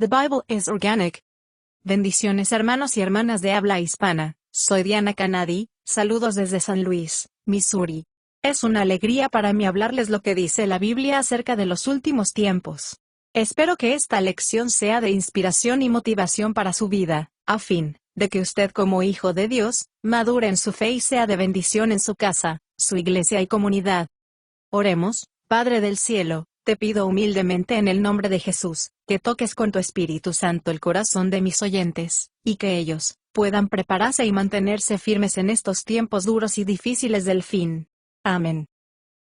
The Bible is organic. Bendiciones hermanos y hermanas de habla hispana, soy Diana Canadi, saludos desde San Luis, Missouri. Es una alegría para mí hablarles lo que dice la Biblia acerca de los últimos tiempos. Espero que esta lección sea de inspiración y motivación para su vida, a fin de que usted como hijo de Dios, madure en su fe y sea de bendición en su casa, su iglesia y comunidad. Oremos. Padre del cielo, te pido humildemente en el nombre de Jesús, que toques con tu Espíritu Santo el corazón de mis oyentes, y que ellos puedan prepararse y mantenerse firmes en estos tiempos duros y difíciles del fin. Amén.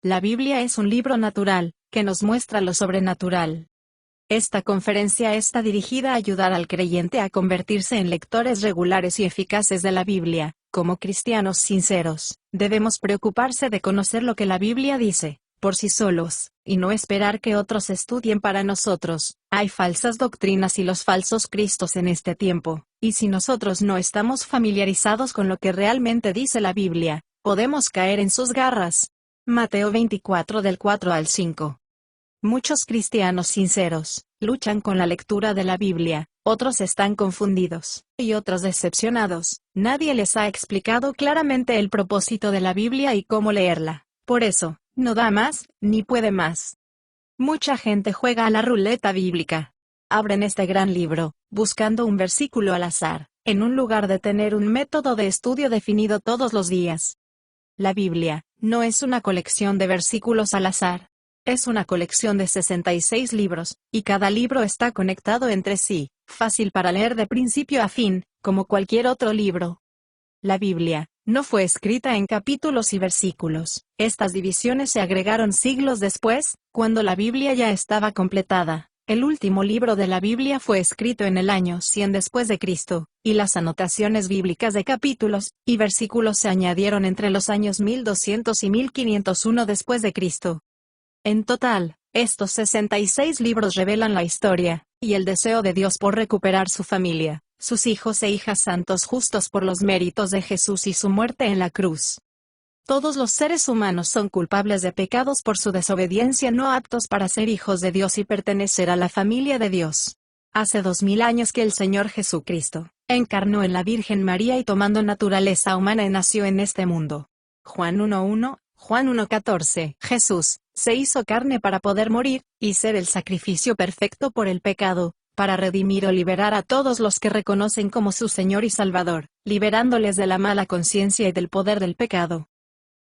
La Biblia es un libro natural, que nos muestra lo sobrenatural. Esta conferencia está dirigida a ayudar al creyente a convertirse en lectores regulares y eficaces de la Biblia. Como cristianos sinceros, debemos preocuparse de conocer lo que la Biblia dice por sí solos, y no esperar que otros estudien para nosotros. Hay falsas doctrinas y los falsos cristos en este tiempo, y si nosotros no estamos familiarizados con lo que realmente dice la Biblia, podemos caer en sus garras. Mateo 24 del 4 al 5. Muchos cristianos sinceros luchan con la lectura de la Biblia, otros están confundidos, y otros decepcionados. Nadie les ha explicado claramente el propósito de la Biblia y cómo leerla. Por eso, no da más, ni puede más. Mucha gente juega a la ruleta bíblica. Abren este gran libro, buscando un versículo al azar, en un lugar de tener un método de estudio definido todos los días. La Biblia no es una colección de versículos al azar. Es una colección de 66 libros, y cada libro está conectado entre sí, fácil para leer de principio a fin, como cualquier otro libro. La Biblia no fue escrita en capítulos y versículos. Estas divisiones se agregaron siglos después, cuando la Biblia ya estaba completada. El último libro de la Biblia fue escrito en el año 100 después de Cristo, y las anotaciones bíblicas de capítulos y versículos se añadieron entre los años 1200 y 1501 después de Cristo. En total, estos 66 libros revelan la historia y el deseo de Dios por recuperar su familia, sus hijos e hijas santos justos por los méritos de Jesús y su muerte en la cruz. Todos los seres humanos son culpables de pecados por su desobediencia, no aptos para ser hijos de Dios y pertenecer a la familia de Dios. Hace 2000 años que el Señor Jesucristo encarnó en la Virgen María y tomando naturaleza humana nació en este mundo. Juan 1:1, Juan 1:14. Jesús se hizo carne para poder morir y ser el sacrificio perfecto por el pecado, para redimir o liberar a todos los que reconocen como su Señor y Salvador, liberándoles de la mala conciencia y del poder del pecado.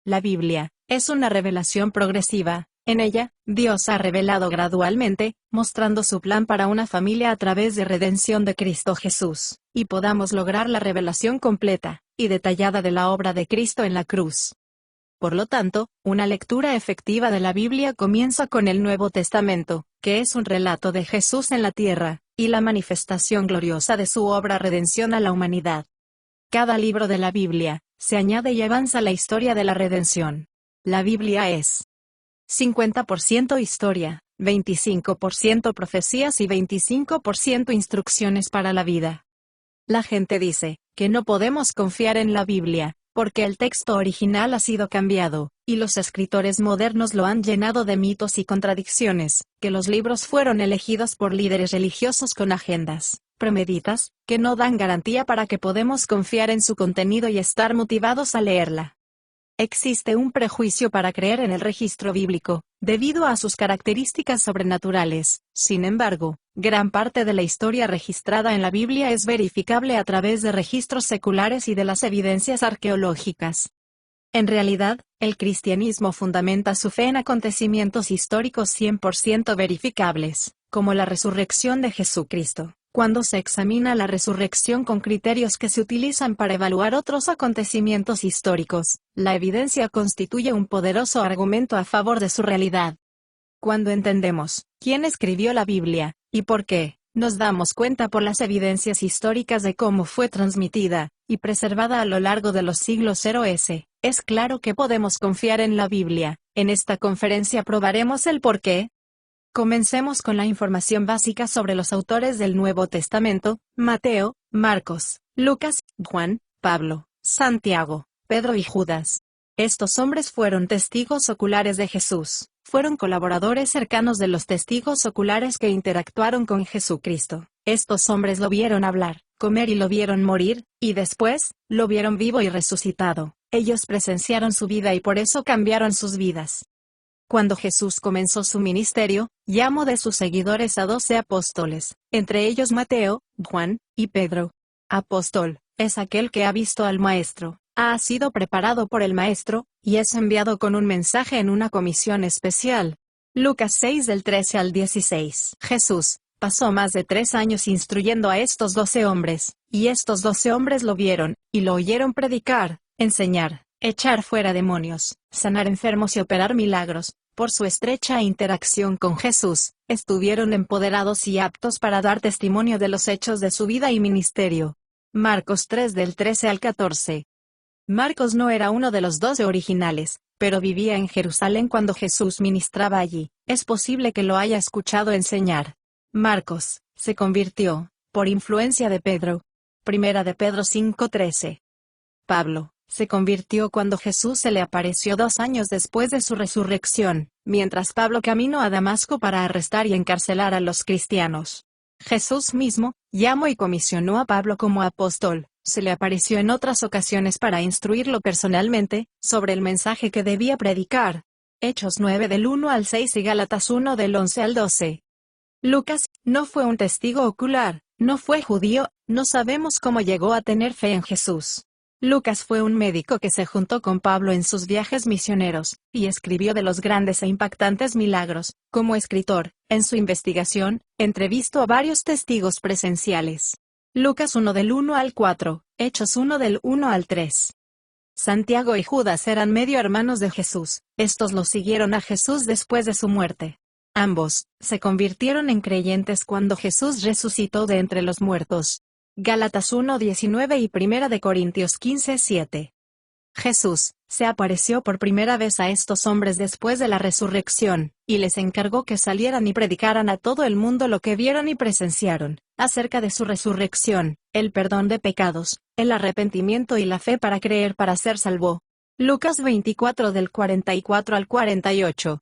La Biblia es una revelación progresiva. En ella, Dios ha revelado gradualmente, mostrando su plan para una familia a través de redención de Cristo Jesús, y podamos lograr la revelación completa y detallada de la obra de Cristo en la cruz. Por lo tanto, una lectura efectiva de la Biblia comienza con el Nuevo Testamento, que es un relato de Jesús en la tierra, y la manifestación gloriosa de su obra redención a la humanidad. Cada libro de la Biblia se añade y avanza la historia de la redención. La Biblia es 50% historia, 25% profecías y 25% instrucciones para la vida. La gente dice que no podemos confiar en la Biblia, porque el texto original ha sido cambiado, y los escritores modernos lo han llenado de mitos y contradicciones, que los libros fueron elegidos por líderes religiosos con agendas premeditas, que no dan garantía para que podemos confiar en su contenido y estar motivados a leerla. Existe un prejuicio para creer en el registro bíblico, debido a sus características sobrenaturales. Sin embargo, gran parte de la historia registrada en la Biblia es verificable a través de registros seculares y de las evidencias arqueológicas. En realidad, el cristianismo fundamenta su fe en acontecimientos históricos 100% verificables, como la resurrección de Jesucristo. Cuando se examina la resurrección con criterios que se utilizan para evaluar otros acontecimientos históricos, la evidencia constituye un poderoso argumento a favor de su realidad. Cuando entendemos quién escribió la Biblia, y por qué, nos damos cuenta por las evidencias históricas de cómo fue transmitida y preservada a lo largo de los siglos. Es claro que podemos confiar en la Biblia. En esta conferencia probaremos el por qué. Comencemos con la información básica sobre los autores del Nuevo Testamento: Mateo, Marcos, Lucas, Juan, Pablo, Santiago, Pedro y Judas. Estos hombres fueron testigos oculares de Jesús, fueron colaboradores cercanos de los testigos oculares que interactuaron con Jesucristo. Estos hombres lo vieron hablar, comer y lo vieron morir, y después, lo vieron vivo y resucitado. Ellos presenciaron su vida y por eso cambiaron sus vidas. Cuando Jesús comenzó su ministerio, llamó de sus seguidores a 12 apóstoles, entre ellos Mateo, Juan, y Pedro. Apóstol es aquel que ha visto al Maestro, ha sido preparado por el Maestro, y es enviado con un mensaje en una comisión especial. Lucas 6 del 13 al 16. Jesús pasó más de 3 años instruyendo a estos 12 hombres, y estos 12 hombres lo vieron, y lo oyeron predicar, enseñar, echar fuera demonios, sanar enfermos y operar milagros. Por su estrecha interacción con Jesús, estuvieron empoderados y aptos para dar testimonio de los hechos de su vida y ministerio. Marcos 3 del 13 al 14. Marcos no era uno de los 12 originales, pero vivía en Jerusalén cuando Jesús ministraba allí. Es posible que lo haya escuchado enseñar. Marcos se convirtió, por influencia de Pedro. Primera de Pedro 5:13. Pablo se convirtió cuando Jesús se le apareció 2 años después de su resurrección, mientras Pablo caminó a Damasco para arrestar y encarcelar a los cristianos. Jesús mismo llamó y comisionó a Pablo como apóstol. Se le apareció en otras ocasiones para instruirlo personalmente sobre el mensaje que debía predicar. Hechos 9 del 1 al 6 y Gálatas 1 del 11 al 12. Lucas no fue un testigo ocular, no fue judío, no sabemos cómo llegó a tener fe en Jesús. Lucas fue un médico que se juntó con Pablo en sus viajes misioneros, y escribió de los grandes e impactantes milagros. Como escritor, en su investigación, entrevistó a varios testigos presenciales. Lucas 1 del 1 al 4, Hechos 1 del 1 al 3. Santiago y Judas eran medio hermanos de Jesús, estos lo siguieron a Jesús después de su muerte. Ambos se convirtieron en creyentes cuando Jesús resucitó de entre los muertos. Gálatas 1:19 y 1 de Corintios 15:7. Jesús se apareció por primera vez a estos hombres después de la resurrección, y les encargó que salieran y predicaran a todo el mundo lo que vieron y presenciaron, acerca de su resurrección, el perdón de pecados, el arrepentimiento y la fe para creer para ser salvo. Lucas 24 del 44 al 48.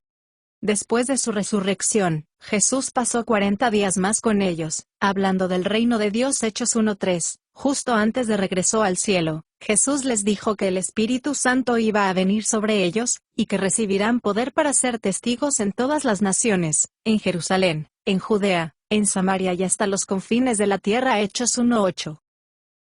Después de su resurrección, Jesús pasó 40 días más con ellos, hablando del reino de Dios. Hechos 1:3. Justo antes de regresó al cielo, Jesús les dijo que el Espíritu Santo iba a venir sobre ellos, y que recibirán poder para ser testigos en todas las naciones, en Jerusalén, en Judea, en Samaria y hasta los confines de la tierra. Hechos 1:8.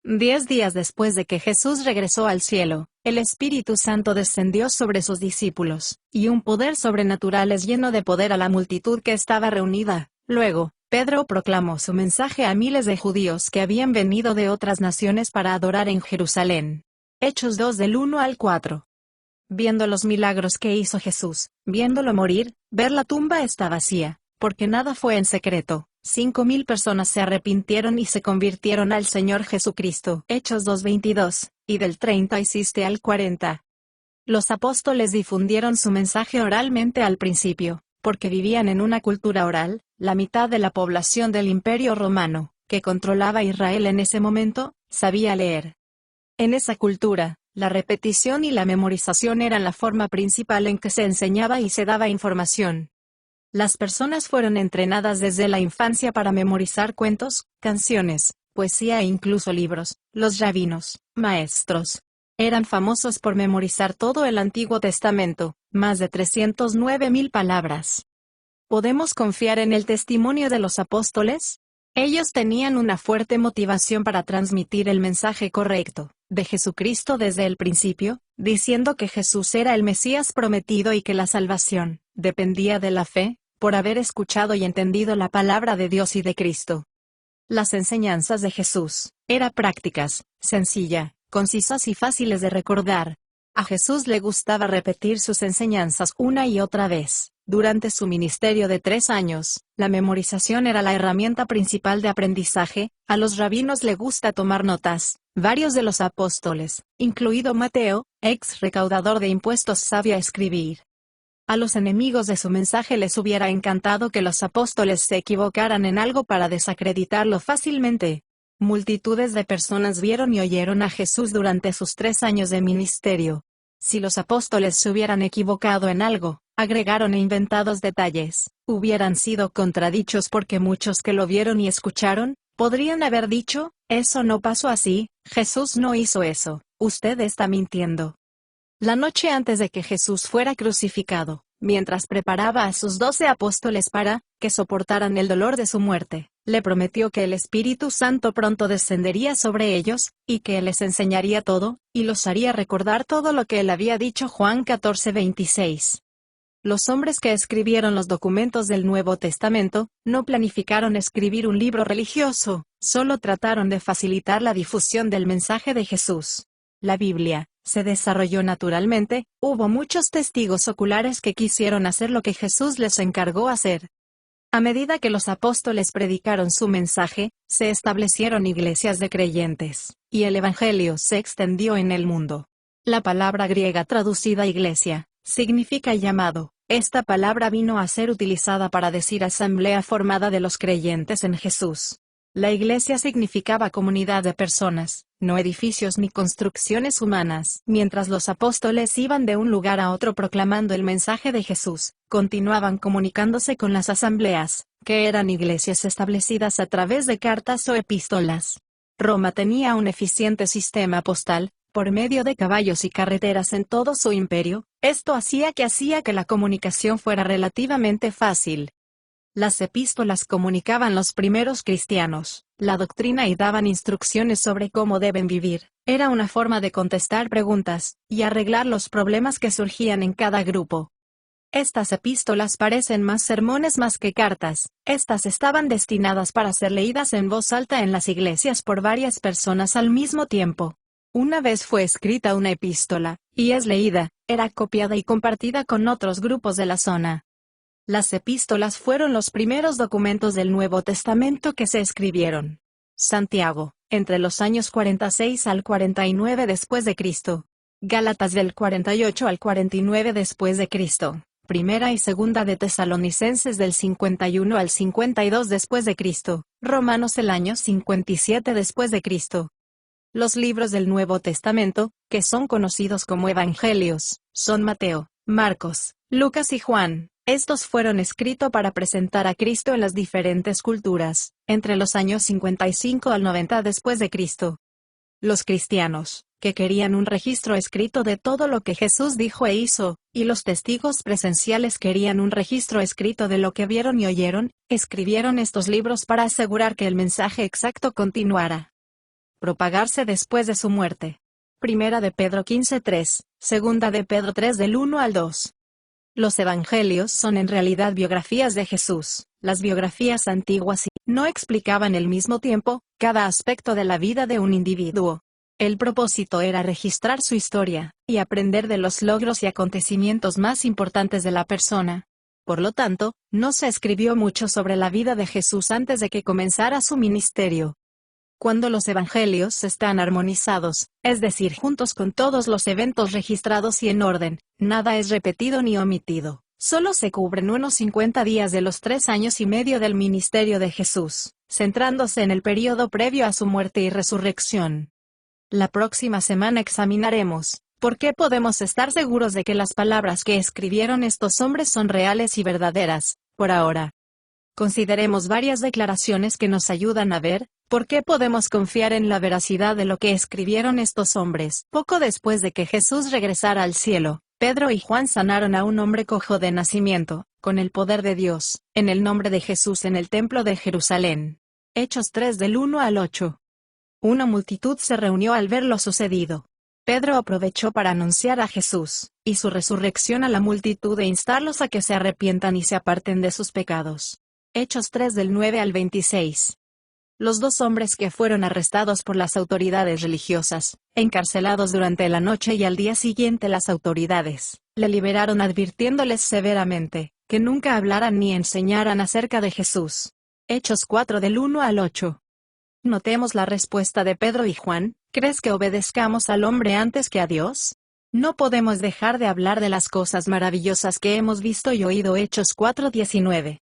10 días después de que Jesús regresó al cielo, el Espíritu Santo descendió sobre sus discípulos, y un poder sobrenatural les llenó de poder a la multitud que estaba reunida. Luego, Pedro proclamó su mensaje a miles de judíos que habían venido de otras naciones para adorar en Jerusalén. Hechos 2 del 1 al 4. Viendo los milagros que hizo Jesús, viéndolo morir, ver la tumba está vacía, porque nada fue en secreto. 5,000 personas se arrepintieron y se convirtieron al Señor Jesucristo. Hechos 2:22, y del 37 al 40. Los apóstoles difundieron su mensaje oralmente al principio, porque vivían en una cultura oral. La mitad de la población del Imperio Romano, que controlaba Israel en ese momento, sabía leer. En esa cultura, la repetición y la memorización eran la forma principal en que se enseñaba y se daba información. Las personas fueron entrenadas desde la infancia para memorizar cuentos, canciones, poesía e incluso libros. Los rabinos, maestros, eran famosos por memorizar todo el Antiguo Testamento, más de 309,000 palabras. ¿Podemos confiar en el testimonio de los apóstoles? Ellos tenían una fuerte motivación para transmitir el mensaje correcto de Jesucristo desde el principio, diciendo que Jesús era el Mesías prometido y que la salvación dependía de la fe, por haber escuchado y entendido la palabra de Dios y de Cristo. Las enseñanzas de Jesús eran prácticas, sencillas, concisas y fáciles de recordar. A Jesús le gustaba repetir sus enseñanzas una y otra vez. Durante su ministerio de 3 años, la memorización era la herramienta principal de aprendizaje. A los rabinos le gusta tomar notas. Varios de los apóstoles, incluido Mateo, ex recaudador de impuestos, sabía escribir. A los enemigos de su mensaje les hubiera encantado que los apóstoles se equivocaran en algo para desacreditarlo fácilmente. Multitudes de personas vieron y oyeron a Jesús durante sus 3 años de ministerio. Si los apóstoles se hubieran equivocado en algo, agregaron e inventados detalles, hubieran sido contradichos porque muchos que lo vieron y escucharon, Podrían haber dicho, eso no pasó así, Jesús no hizo eso, usted está mintiendo. La noche antes de que Jesús fuera crucificado, mientras preparaba a sus 12 apóstoles para que soportaran el dolor de su muerte, le prometió que el Espíritu Santo pronto descendería sobre ellos, y que Él les enseñaría todo, y los haría recordar todo lo que Él había dicho. Juan 14:26. Los hombres que escribieron los documentos del Nuevo Testamento, no planificaron escribir un libro religioso, solo trataron de facilitar la difusión del mensaje de Jesús. La Biblia se desarrolló naturalmente, hubo muchos testigos oculares que quisieron hacer lo que Jesús les encargó hacer. A medida que los apóstoles predicaron su mensaje, se establecieron iglesias de creyentes, y el Evangelio se extendió en el mundo. La palabra griega traducida iglesia, significa llamado. Esta palabra vino a ser utilizada para decir asamblea formada de los creyentes en Jesús. La iglesia significaba comunidad de personas, no edificios ni construcciones humanas. Mientras los apóstoles iban de un lugar a otro proclamando el mensaje de Jesús, continuaban comunicándose con las asambleas, que eran iglesias establecidas a través de cartas o epístolas. Roma tenía un eficiente sistema postal, por medio de caballos y carreteras en todo su imperio. Esto hacía que la comunicación fuera relativamente fácil. Las epístolas comunicaban los primeros cristianos, la doctrina y daban instrucciones sobre cómo deben vivir. Era una forma de contestar preguntas, y arreglar los problemas que surgían en cada grupo. Estas epístolas parecen más sermones más que cartas. Estas estaban destinadas para ser leídas en voz alta en las iglesias por varias personas al mismo tiempo. Una vez fue escrita una epístola, y es leída, era copiada y compartida con otros grupos de la zona. Las epístolas fueron los primeros documentos del Nuevo Testamento que se escribieron. Santiago, entre los años 46 al 49 después de Cristo. Gálatas del 48 al 49 después de Cristo. Primera y Segunda de Tesalonicenses del 51 al 52 después de Cristo. Romanos el año 57 después de Cristo. Los libros del Nuevo Testamento, que son conocidos como Evangelios, son Mateo, Marcos, Lucas y Juan. Estos fueron escritos para presentar a Cristo en las diferentes culturas, entre los años 55 al 90 después de Cristo. Los cristianos, que querían un registro escrito de todo lo que Jesús dijo e hizo, y los testigos presenciales querían un registro escrito de lo que vieron y oyeron, escribieron estos libros para asegurar que el mensaje exacto continuara. Propagarse después de su muerte. Primera de Pedro 15:3, Segunda de Pedro 3 del 1 al 2. Los evangelios son en realidad biografías de Jesús. Las biografías antiguas no explicaban al mismo tiempo cada aspecto de la vida de un individuo. El propósito era registrar su historia y aprender de los logros y acontecimientos más importantes de la persona. Por lo tanto, no se escribió mucho sobre la vida de Jesús antes de que comenzara su ministerio. Cuando los evangelios están armonizados, es decir, juntos con todos los eventos registrados y en orden, nada es repetido ni omitido. Solo se cubren unos 50 días de los 3 años y medio del ministerio de Jesús, centrándose en el período previo a su muerte y resurrección. La próxima semana examinaremos por qué podemos estar seguros de que las palabras que escribieron estos hombres son reales y verdaderas. Por ahora, consideremos varias declaraciones que nos ayudan a ver por qué podemos confiar en la veracidad de lo que escribieron estos hombres. Poco después de que Jesús regresara al cielo, Pedro y Juan sanaron a un hombre cojo de nacimiento, con el poder de Dios, en el nombre de Jesús en el templo de Jerusalén. Hechos 3 del 1 al 8. Una multitud se reunió al ver lo sucedido. Pedro aprovechó para anunciar a Jesús y su resurrección a la multitud e instarlos a que se arrepientan y se aparten de sus pecados. Hechos 3 del 9 al 26. Los 2 hombres que fueron arrestados por las autoridades religiosas, encarcelados durante la noche y al día siguiente las autoridades, le liberaron advirtiéndoles severamente, que nunca hablaran ni enseñaran acerca de Jesús. Hechos 4 del 1 al 8. Notemos la respuesta de Pedro y Juan. ¿Crees que obedezcamos al hombre antes que a Dios? No podemos dejar de hablar de las cosas maravillosas que hemos visto y oído. Hechos 4:19.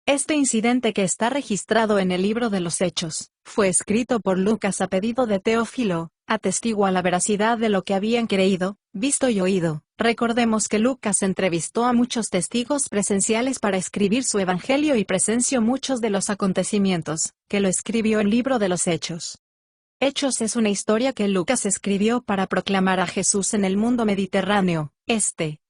Este incidente, que está registrado en el libro de los Hechos, fue escrito por Lucas a pedido de Teófilo, atestigua la veracidad de lo que habían creído, visto y oído. Recordemos que Lucas entrevistó a muchos testigos presenciales para escribir su evangelio y presenció muchos de los acontecimientos, que lo escribió el libro de los Hechos. Hechos es una historia que Lucas escribió para proclamar a Jesús en el mundo mediterráneo.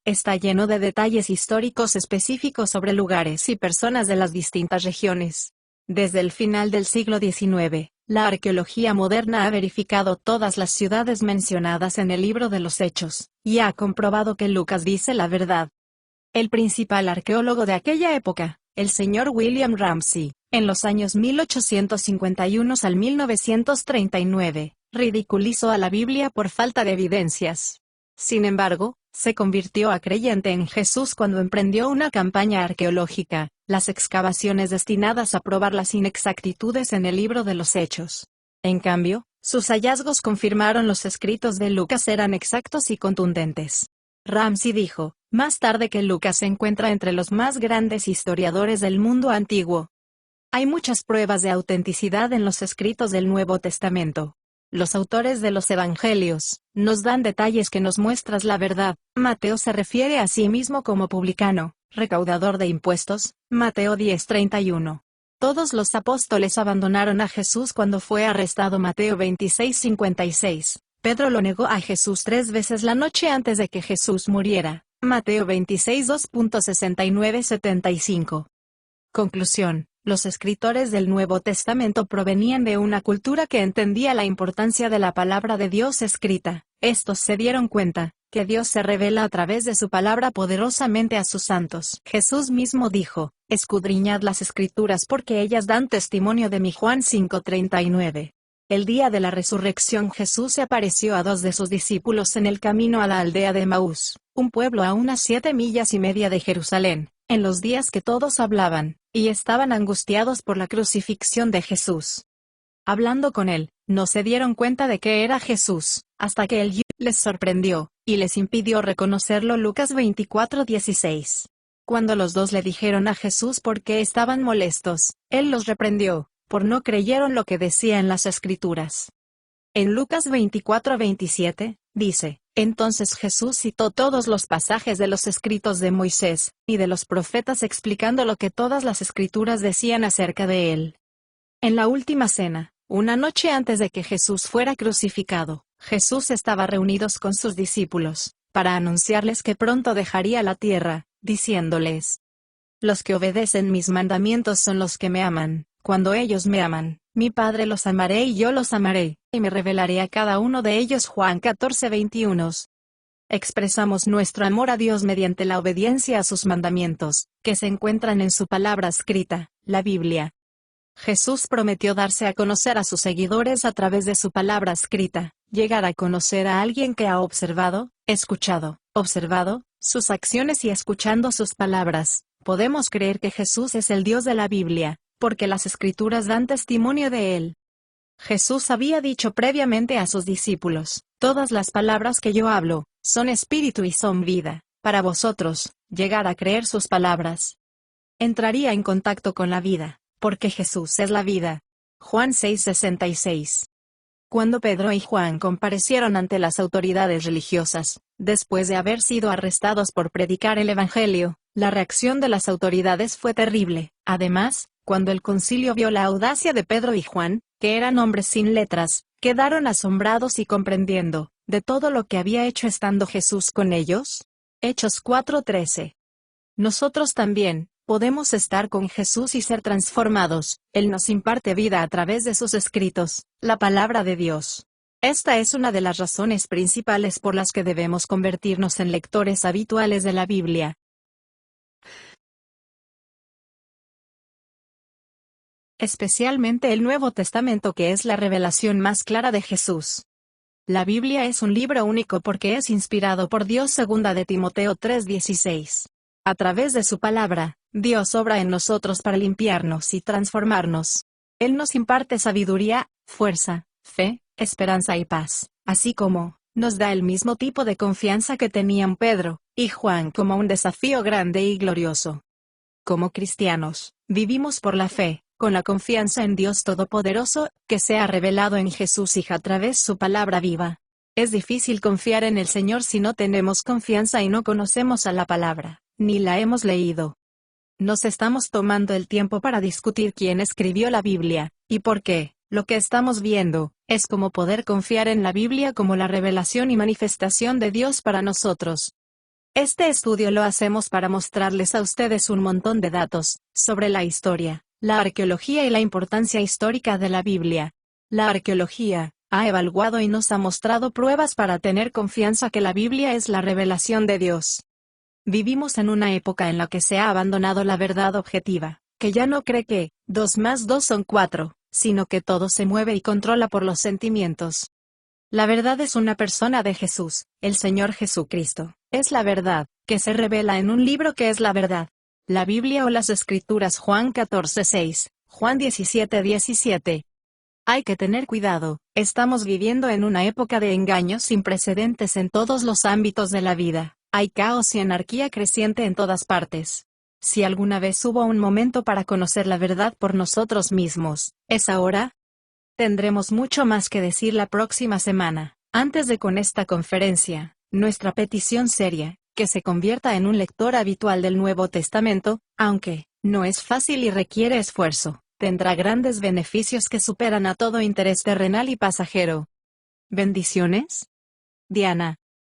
Está lleno de detalles históricos específicos sobre lugares y personas de las distintas regiones. Desde el final del siglo XIX, la arqueología moderna ha verificado todas las ciudades mencionadas en el libro de los Hechos, y ha comprobado que Lucas dice la verdad. El principal arqueólogo de aquella época, el señor William Ramsay, en los años 1851 al 1939, ridiculizó a la Biblia por falta de evidencias. Sin embargo, se convirtió a creyente en Jesús cuando emprendió una campaña arqueológica, las excavaciones destinadas a probar las inexactitudes en el libro de los Hechos. En cambio, sus hallazgos confirmaron los escritos de Lucas eran exactos y contundentes. Ramsay dijo, más tarde, que Lucas se encuentra entre los más grandes historiadores del mundo antiguo. Hay muchas pruebas de autenticidad en los escritos del Nuevo Testamento. Los autores de los Evangelios nos dan detalles que nos muestran la verdad. Mateo se refiere a sí mismo como publicano, recaudador de impuestos, Mateo 10:31. Todos los apóstoles abandonaron a Jesús cuando fue arrestado, Mateo 26:56. Pedro lo negó a Jesús 3 veces la noche antes de que Jesús muriera, Mateo 26:2.69-75. Conclusión. Los escritores del Nuevo Testamento provenían de una cultura que entendía la importancia de la palabra de Dios escrita. Estos se dieron cuenta que Dios se revela a través de su palabra poderosamente a sus santos. Jesús mismo dijo, escudriñad las escrituras porque ellas dan testimonio de mí, Juan 5:39. El día de la resurrección Jesús se apareció a 2 de sus discípulos en el camino a la aldea de Emaús, un pueblo a unas 7 millas y media de Jerusalén, en los días que todos hablaban, y estaban angustiados por la crucifixión de Jesús. Hablando con él, no se dieron cuenta de que era Jesús, hasta que él les sorprendió, y les impidió reconocerlo. Lucas 24:16. Cuando los dos le dijeron a Jesús por qué estaban molestos, él los reprendió, por no creyeron lo que decía en las Escrituras. En Lucas 24:27, dice, entonces Jesús citó todos los pasajes de los escritos de Moisés, y de los profetas explicando lo que todas las Escrituras decían acerca de él. En la última cena, una noche antes de que Jesús fuera crucificado, Jesús estaba reunidos con sus discípulos, para anunciarles que pronto dejaría la tierra, diciéndoles, los que obedecen mis mandamientos son los que me aman. Cuando ellos me aman, mi Padre los amaré y yo los amaré, y me revelaré a cada uno de ellos. Juan 14:21. Expresamos nuestro amor a Dios mediante la obediencia a sus mandamientos, que se encuentran en su palabra escrita, la Biblia. Jesús prometió darse a conocer a sus seguidores a través de su palabra escrita, llegar a conocer a alguien que ha observado, observado, sus acciones y escuchando sus palabras. Podemos creer que Jesús es el Dios de la Biblia, porque las Escrituras dan testimonio de él. Jesús había dicho previamente a sus discípulos, todas las palabras que yo hablo, son espíritu y son vida. Para vosotros, llegar a creer sus palabras, entraría en contacto con la vida, porque Jesús es la vida. Juan 6:66. Cuando Pedro y Juan comparecieron ante las autoridades religiosas, después de haber sido arrestados por predicar el Evangelio, la reacción de las autoridades fue terrible. Además, cuando el concilio vio la audacia de Pedro y Juan, que eran hombres sin letras, quedaron asombrados y comprendiendo, de todo lo que había hecho estando Jesús con ellos. Hechos 4:13. Nosotros también podemos estar con Jesús y ser transformados. Él nos imparte vida a través de sus escritos, la palabra de Dios. Esta es una de las razones principales por las que debemos convertirnos en lectores habituales de la Biblia. Especialmente el Nuevo Testamento, que es la revelación más clara de Jesús. La Biblia es un libro único porque es inspirado por Dios. 2 de Timoteo 3:16. A través de su palabra, Dios obra en nosotros para limpiarnos y transformarnos. Él nos imparte sabiduría, fuerza, fe, esperanza y paz, así como nos da el mismo tipo de confianza que tenían Pedro y Juan como un desafío grande y glorioso. Como cristianos, vivimos por la fe, con la confianza en Dios Todopoderoso, que se ha revelado en Jesús Hijo a través de su palabra viva. Es difícil confiar en el Señor si no tenemos confianza y no conocemos a la palabra, ni la hemos leído. Nos estamos tomando el tiempo para discutir quién escribió la Biblia, y por qué. Lo que estamos viendo, es cómo poder confiar en la Biblia como la revelación y manifestación de Dios para nosotros. Este estudio lo hacemos para mostrarles a ustedes un montón de datos, sobre la historia, la arqueología y la importancia histórica de la Biblia. La arqueología ha evaluado y nos ha mostrado pruebas para tener confianza que la Biblia es la revelación de Dios. Vivimos en una época en la que se ha abandonado la verdad objetiva, que ya no cree que 2 más 2 son 4, sino que todo se mueve y controla por los sentimientos. La verdad es una persona de Jesús, el Señor Jesucristo. Es la verdad, que se revela en un libro que es la verdad. La Biblia o las Escrituras. Juan 14:6, Juan 17:17. Hay que tener cuidado, estamos viviendo en una época de engaños sin precedentes en todos los ámbitos de la vida. Hay caos y anarquía creciente en todas partes. Si alguna vez hubo un momento para conocer la verdad por nosotros mismos, ¿es ahora? Tendremos mucho más que decir la próxima semana. Antes de con esta conferencia, nuestra petición seria, que se convierta en un lector habitual del Nuevo Testamento, aunque no es fácil y requiere esfuerzo, tendrá grandes beneficios que superan a todo interés terrenal y pasajero. Bendiciones. Diana.